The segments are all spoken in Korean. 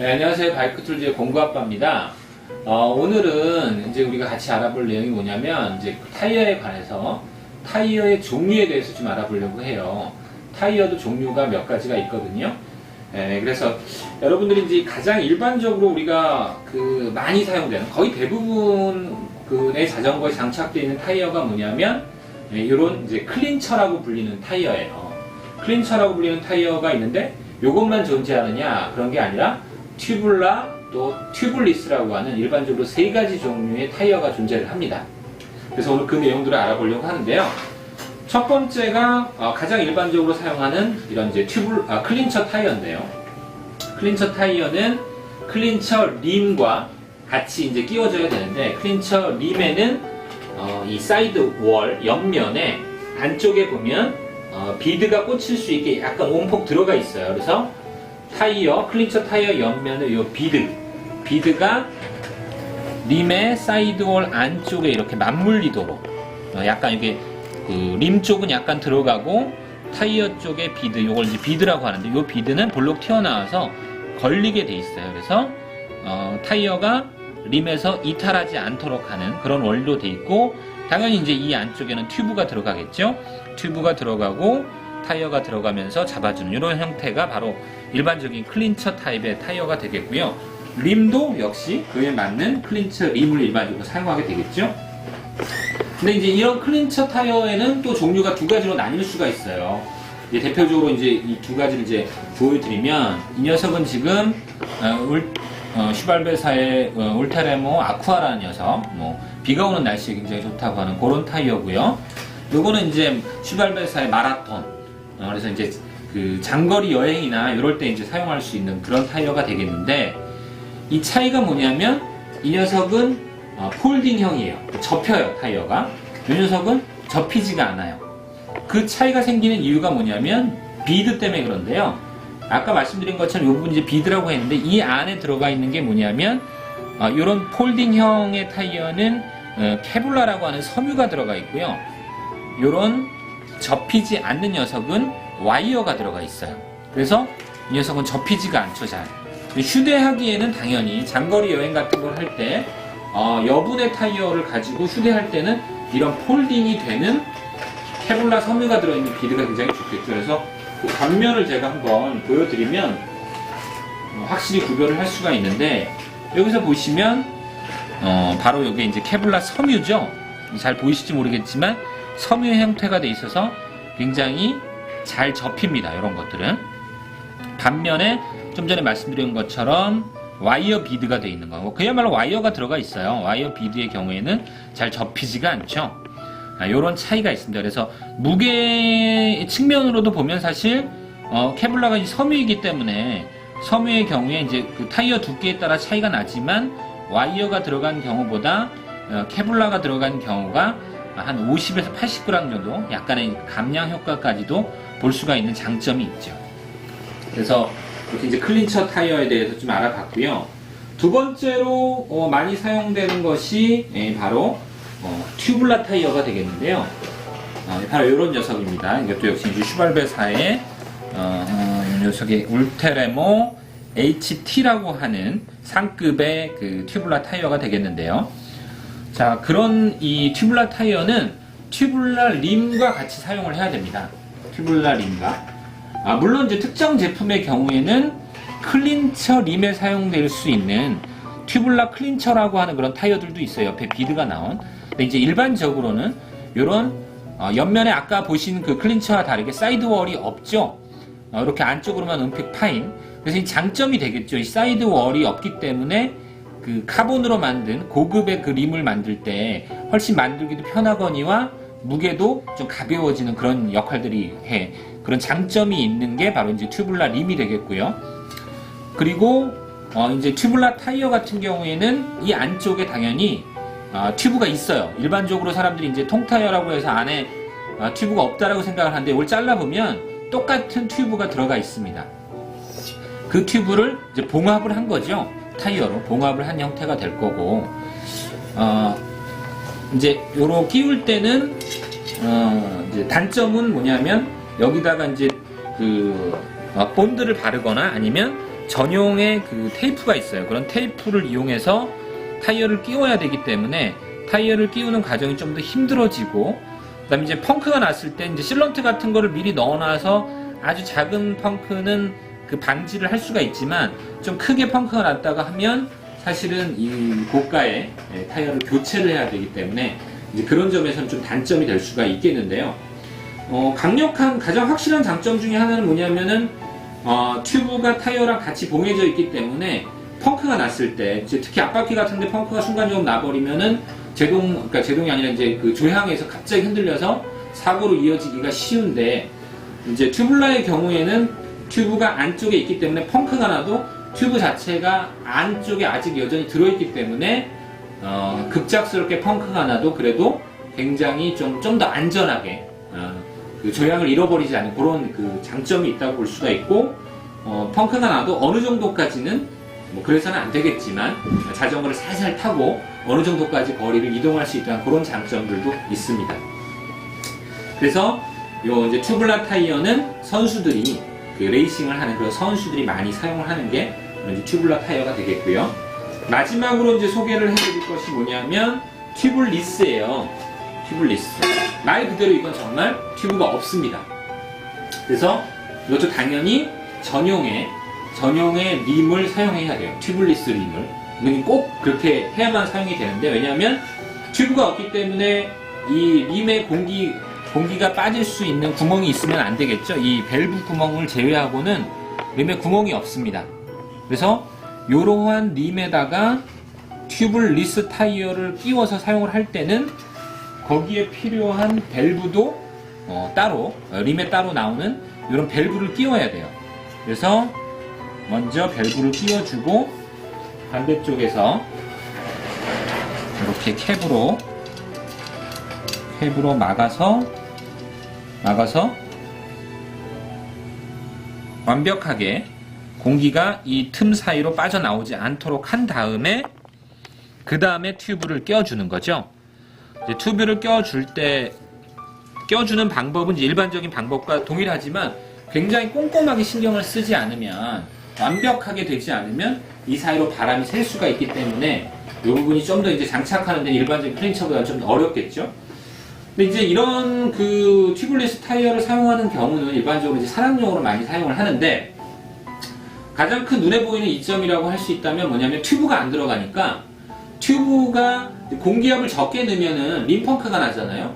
네, 안녕하세요. 바이크툴즈의 공구아빠입니다. 오늘은 이제 우리가 같이 알아볼 내용이 뭐냐면, 이제 타이어에 관해서 타이어의 종류에 대해서 좀 알아보려고 해요. 타이어도 종류가 몇 가지가 있거든요. 네, 그래서 여러분들이 이제 가장 일반적으로 우리가 많이 사용되는, 거의 대부분의 자전거에 장착되어 있는 타이어가 뭐냐면, 이런 이제 클린처라고 불리는 타이어예요. 클린처라고 불리는 타이어가 있는데, 요것만 존재하느냐? 그런 게 아니라, 튜블라 또 튜블리스라고 하는 일반적으로 세 가지 종류의 타이어가 존재를 합니다. 그래서 오늘 그 내용들을 알아보려고 하는데요. 첫 번째가 가장 일반적으로 사용하는 이런 이제 클린처 타이어인데요. 클린처 타이어는 클린처 림과 같이 이제 끼워져야 되는데, 클린처 림에는 이 사이드 월 옆면에 안쪽에 보면 비드가 꽂힐 수 있게 약간 온폭 들어가 있어요. 그래서 클린처 타이어 옆면의 이 비드가 림의 사이드월 안쪽에 이렇게 맞물리도록 약간 이게 림 쪽은 약간 들어가고 타이어 쪽에 비드, 이걸 이제 비드라고 하는데, 이 비드는 볼록 튀어나와서 걸리게 돼 있어요. 그래서 타이어가 림에서 이탈하지 않도록 하는 그런 원리로 돼 있고, 당연히 이제 이 안쪽에는 튜브가 들어가겠죠. 튜브가 들어가고 타이어가 들어가면서 잡아주는 이런 형태가 바로 일반적인 클린처 타입의 타이어가 되겠고요. 림도 역시 그에 맞는 클린처 림을 일반적으로 사용하게 되겠죠. 근데 이제 이런 클린처 타이어에는 또 종류가 두 가지로 나뉠 수가 있어요. 이제 대표적으로 이제 이 두 가지를 이제 보여드리면, 이 녀석은 지금 슈발베사의 울타레모 아쿠아라는 녀석, 비가 오는 날씨에 굉장히 좋다고 하는 그런 타이어고요. 요거는 이제 슈발베사의 마라톤, 그래서 이제 장거리 여행이나 이럴 때 이제 사용할 수 있는 그런 타이어가 되겠는데, 이 차이가 뭐냐면, 이 녀석은 폴딩형이에요. 접혀요, 타이어가. 이 녀석은 접히지가 않아요. 그 차이가 생기는 이유가 뭐냐면 비드 때문에 그런데요. 아까 말씀드린 것처럼 이 부분이 이제 비드라고 했는데, 이 안에 들어가 있는 게 뭐냐면, 이런 폴딩형의 타이어는 케블라라고 하는 섬유가 들어가 있고요. 이런 접히지 않는 녀석은 와이어가 들어가 있어요. 그래서 이 녀석은 접히지가 않죠, 잘. 휴대하기에는 당연히 장거리 여행 같은 걸 할 때 여분의 타이어를 가지고 휴대할 때는 이런 폴딩이 되는 케블라 섬유가 들어있는 비드가 굉장히 좋겠죠. 그래서 그 단면을 제가 한번 보여드리면 확실히 구별을 할 수가 있는데, 여기서 보시면 바로 여기 이제 케블라 섬유죠. 잘 보이실지 모르겠지만 섬유의 형태가 돼 있어서 굉장히 잘 접힙니다. 이런 것들은. 반면에 좀 전에 말씀드린 것처럼 와이어 비드가 돼 있는 거, 그야말로 와이어가 들어가 있어요. 와이어 비드의 경우에는 잘 접히지가 않죠. 이런 차이가 있습니다. 그래서 무게 측면으로도 보면 사실 케블라가 섬유이기 때문에 섬유의 경우에 이제 그 타이어 두께에 따라 차이가 나지만, 와이어가 들어간 경우보다 케블라가 들어간 경우가 한 50에서 80g 정도 약간의 감량 효과까지도 볼 수가 있는 장점이 있죠. 그래서 이렇게 이제 클린처 타이어에 대해서 좀 알아봤고요. 두 번째로 많이 사용되는 것이 바로 튜블라 타이어가 되겠는데요. 바로 이런 녀석입니다. 이것도 역시 이제 슈발베사의 이 녀석의 울테레모 HT라고 하는 상급의 튜블라 타이어가 되겠는데요. 자, 그런 이 튜블라 타이어는 튜블라 림과 같이 사용을 해야 됩니다. 튜블라 림과. 물론 이제 특정 제품의 경우에는 클린처 림에 사용될 수 있는 튜블라 클린처라고 하는 그런 타이어들도 있어요. 옆에 비드가 나온. 근데 이제 일반적으로는 이런 옆면에 아까 보신 그 클린처와 다르게 사이드월이 없죠. 이렇게 안쪽으로만 은픽 파인. 그래서 이 장점이 되겠죠. 이 사이드월이 없기 때문에 카본으로 만든 고급의 림을 만들 때 훨씬 만들기도 편하거니와 무게도 좀 가벼워지는 그런 역할들이 그런 장점이 있는 게 바로 이제 튜블라 림이 되겠고요. 그리고 이제 튜블라 타이어 같은 경우에는 이 안쪽에 당연히 튜브가 있어요. 일반적으로 사람들이 이제 통타이어라고 해서 안에 튜브가 없다라고 생각을 하는데, 이걸 잘라보면 똑같은 튜브가 들어가 있습니다. 그 튜브를 이제 봉합을 한 거죠. 타이어로 봉합을 한 형태가 될 거고, 이제 요로 끼울 때는 이제 단점은 뭐냐면, 여기다가 이제 본드를 바르거나 아니면 전용의 그 테이프가 있어요. 그런 테이프를 이용해서 타이어를 끼워야 되기 때문에 타이어를 끼우는 과정이 좀 더 힘들어지고, 그다음에 이제 펑크가 났을 때 이제 실런트 같은 거를 미리 넣어놔서 아주 작은 펑크는 그 방지를 할 수가 있지만, 좀 크게 펑크가 났다가 하면 사실은 이 고가의 타이어를 교체를 해야 되기 때문에 이제 그런 점에서는 좀 단점이 될 수가 있겠는데요. 강력한 가장 확실한 장점 중에 하나는 뭐냐면은 튜브가 타이어랑 같이 봉해져 있기 때문에 펑크가 났을 때, 이제 특히 앞바퀴 같은데 펑크가 순간적으로 나버리면은 그러니까 제동이 아니라 이제 그 조향에서 갑자기 흔들려서 사고로 이어지기가 쉬운데, 이제 튜블라의 경우에는 튜브가 안쪽에 있기 때문에 펑크가 나도 튜브 자체가 안쪽에 아직 여전히 들어있기 때문에 급작스럽게 펑크가 나도 그래도 굉장히 좀 더 안전하게 그 조향을 잃어버리지 않는 그런 그 장점이 있다고 볼 수가 있고, 펑크가 나도 어느 정도까지는 뭐 그래서는 안 되겠지만 자전거를 살살 타고 어느 정도까지 거리를 이동할 수 있다는 그런 장점들도 있습니다. 그래서 요 이제 튜블라 타이어는 선수들이 그 레이싱을 하는 그런 선수들이 많이 사용을 하는 게 이제 튜블라 타이어가 되겠고요. 마지막으로 이제 소개를 해드릴 것이 뭐냐면 튜블리스예요. 튜블리스. 말 그대로 이건 정말 튜브가 없습니다. 그래서 이것도 당연히 전용의 림을 사용해야 돼요. 튜블리스 림을. 이건 꼭 그렇게 해야만 사용이 되는데, 왜냐하면 튜브가 없기 때문에 이 림에 공기가 빠질 수 있는 구멍이 있으면 안 되겠죠. 이 밸브 구멍을 제외하고는 림에 구멍이 없습니다. 그래서 이러한 림에다가 튜블리스 타이어를 끼워서 사용을 할 때는 거기에 필요한 밸브도 따로, 림에 따로 나오는 이런 밸브를 끼워야 돼요. 그래서 먼저 밸브를 끼워주고 반대쪽에서 이렇게 캡으로 막아서 완벽하게 공기가 이 틈 사이로 빠져나오지 않도록 한 다음에 그 다음에 튜브를 껴주는 거죠. 이제 튜브를 껴주는 방법은 일반적인 방법과 동일하지만 굉장히 꼼꼼하게 신경을 쓰지 않으면, 완벽하게 되지 않으면 이 사이로 바람이 셀 수가 있기 때문에 이 부분이 좀 더 이제 장착하는 데 일반적인 클린처보다 좀 더 어렵겠죠. 근데 이제 이런 그 튜블리스 타이어를 사용하는 경우는 일반적으로 이제 산악용으로 많이 사용을 하는데, 가장 큰 눈에 보이는 이점이라고 할 수 있다면 뭐냐면 튜브가 안 들어가니까, 튜브가 공기압을 적게 넣으면은 림펑크가 나잖아요.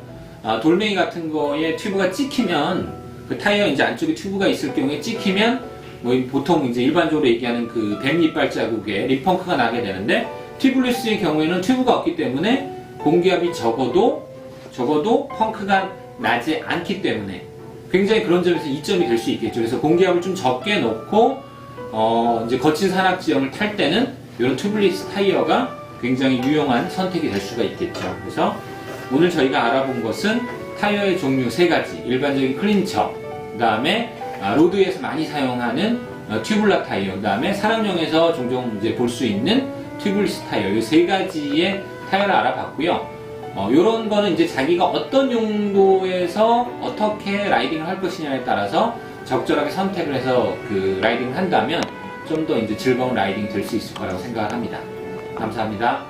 돌멩이 같은 거에 튜브가 찍히면, 그 타이어 이제 안쪽에 튜브가 있을 경우에 찍히면 뭐 보통 이제 일반적으로 얘기하는 그 뱀 이빨 자국에 림펑크가 나게 되는데, 튜블리스의 경우에는 튜브가 없기 때문에 공기압이 적어도 펑크가 나지 않기 때문에 굉장히 그런 점에서 이점이 될 수 있겠죠. 그래서 공기압을 좀 적게 넣고 이제 거친 산악 지형을 탈 때는 이런 튜블리스 타이어가 굉장히 유용한 선택이 될 수가 있겠죠. 그래서 오늘 저희가 알아본 것은 타이어의 종류 3가지, 일반적인 클린처, 그 다음에 로드에서 많이 사용하는 튜블라 타이어, 그 다음에 산악용에서 종종 이제 볼 수 있는 튜블리스 타이어, 이 3가지의 타이어를 알아봤고요. 요런 거는 이제 자기가 어떤 용도에서 어떻게 라이딩을 할 것이냐에 따라서 적절하게 선택을 해서 그 라이딩을 한다면 좀 더 이제 즐거운 라이딩이 될 수 있을 거라고 생각을 합니다. 감사합니다.